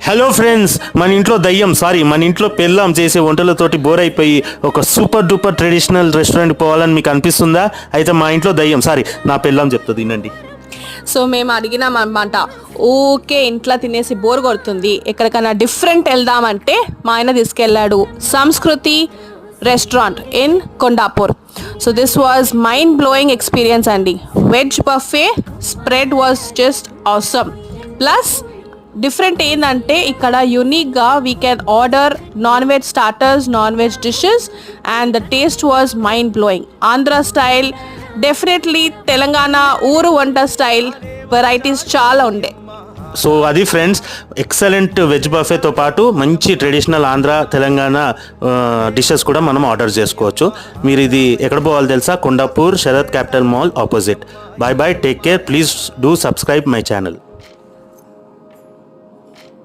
Hello friends, మన ఇంట్లో దయ్యం మన ఇంట్లో పెళ్ళాం చేసే వంటలతోటి బోర్ అయిపోయి ఒక సూపర్ డూపర్ ట్రెడిషనల్ రెస్టారెంట్ పోవాలని మీకు అనిపిస్తుందా? అయితే మా ఇంట్లో దయ్యం నా పెళ్ళాం చెప్తుంది వినండి. సో మేము అడిగినాం అనమాట, ఓకే ఇంట్లో తినేసి బోర్ కొడుతుంది, ఎక్కడికైనా డిఫరెంట్ వెళ్దామంటే మా ఆయన తీసుకెళ్ళాడు Samskruthi restaurant in Kondapur. So this was mind blowing experience అండి. Veg buffet spread was just awesome. Plus different ఏంటంటే ఇక్కడ యూనిక్గా we can order non veg starters, non veg dishes and the taste was mind blowing. Andhra style, definitely Telangana ఊరు వంట style varieties చాలా ఉండే. So అది friends, excellent veg బఫేతో పాటు మంచి ట్రెడిషనల్ ఆంధ్ర తెలంగాణ డిషెస్ కూడా మనం ఆర్డర్ చేసుకోవచ్చు. మీరు ఇది ఎక్కడ పోవాలి తెలుసా? Kondapur Sarath capital mall opposite. Bye bye, take care, please do subscribe my channel.